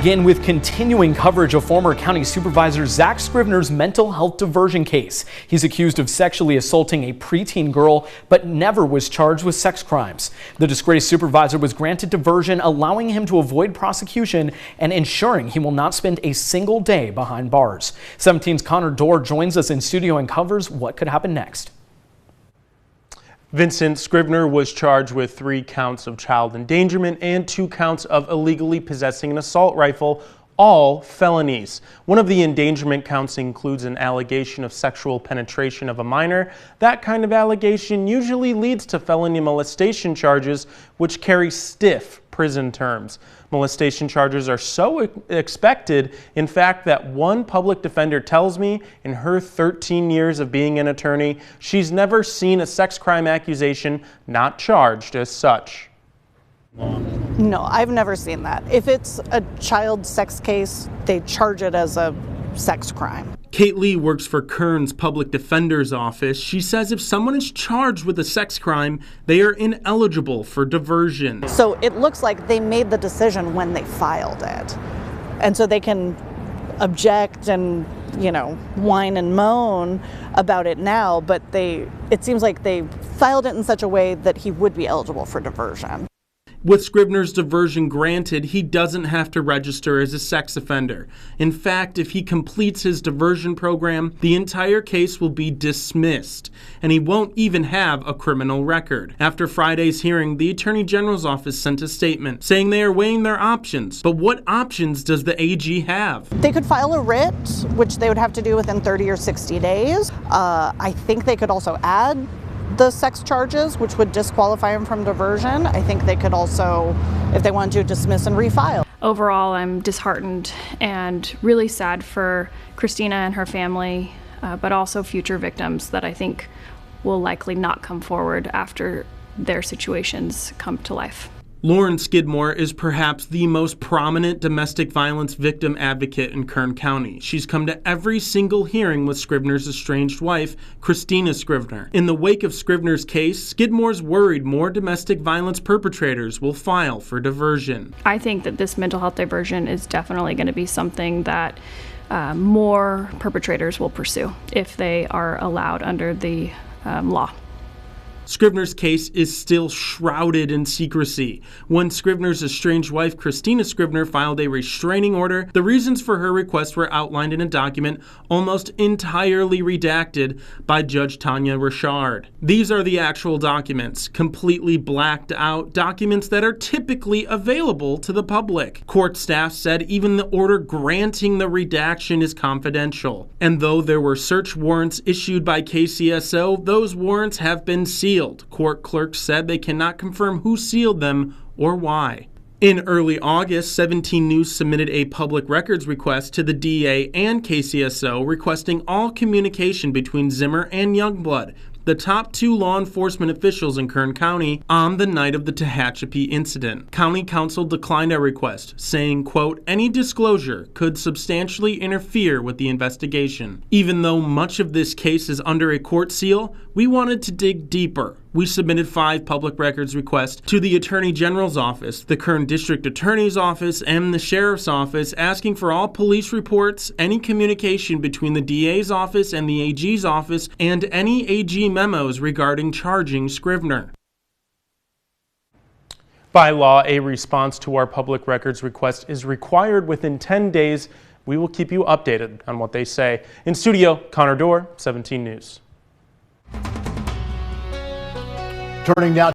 Begin with continuing coverage of former county supervisor Zack Scrivner's mental health diversion case. He's accused of sexually assaulting a preteen girl, but never was charged with sex crimes. The disgraced supervisor was granted diversion, allowing him to avoid prosecution and ensuring he will not spend a single day behind bars. 17's Connor Dorr joins us in studio and covers what could happen next. Vincent Scrivner was charged with 3 counts of child endangerment and 2 counts of illegally possessing an assault rifle, all felonies. One of the endangerment counts includes an allegation of sexual penetration of a minor. That kind of allegation usually leads to felony molestation charges, which carry stiff prison terms. Molestation charges are so expected, in fact, that one public defender tells me in her 13 years of being an attorney, she's never seen a sex crime accusation not charged as such. No, I've never seen that. If it's a child sex case, they charge it as a sex crime. Kate Lee works for Kern's public defender's office. She says if someone is charged with a sex crime, they are ineligible for diversion. So it looks like they made the decision when they filed it. And so they can object and, whine and moan about it now, but it seems like they filed it in such a way that he would be eligible for diversion. With Scrivner's diversion granted, he doesn't have to register as a sex offender. In fact, if he completes his diversion program, the entire case will be dismissed, and he won't even have a criminal record. After Friday's hearing, the Attorney General's office sent a statement saying they are weighing their options. But what options does the AG have? They could file a writ, which they would have to do within 30 or 60 days. I think they could also add the sex charges, which would disqualify him from diversion. I think they could also, if they wanted to, dismiss and refile. Overall, I'm disheartened and really sad for Christina and her family, but also future victims that I think will likely not come forward after their situations come to life. Lauren Skidmore is perhaps the most prominent domestic violence victim advocate in Kern County. She's come to every single hearing with Scrivner's estranged wife, Christina Scrivner. In the wake of Scrivner's case, Skidmore's worried more domestic violence perpetrators will file for diversion. I think that this mental health diversion is definitely going to be something that more perpetrators will pursue if they are allowed under the law. Scrivner's case is still shrouded in secrecy. When Scrivner's estranged wife, Christina Scrivner, filed a restraining order, the reasons for her request were outlined in a document almost entirely redacted by Judge Tanya Richard. These are the actual documents, completely blacked out, documents that are typically available to the public. Court staff said even the order granting the redaction is confidential. And though there were search warrants issued by KCSO, those warrants have been sealed. Court clerks said they cannot confirm who sealed them or why. In early August, 17 News submitted a public records request to the DA and KCSO requesting all communication between Zimmer and Youngblood, the top 2 law enforcement officials in Kern County, on the night of the Tehachapi incident. County Counsel declined our request, saying, quote, any disclosure could substantially interfere with the investigation. Even though much of this case is under a court seal, we wanted to dig deeper. We submitted 5 public records requests to the Attorney General's office, the Kern District Attorney's office, and the Sheriff's office, asking for all police reports, any communication between the DA's office and the AG's office, and any AG memos regarding charging Scrivner. By law, a response to our public records request is required within 10 days. We will keep you updated on what they say. In studio, Connor Dorr, 17 News. Turning now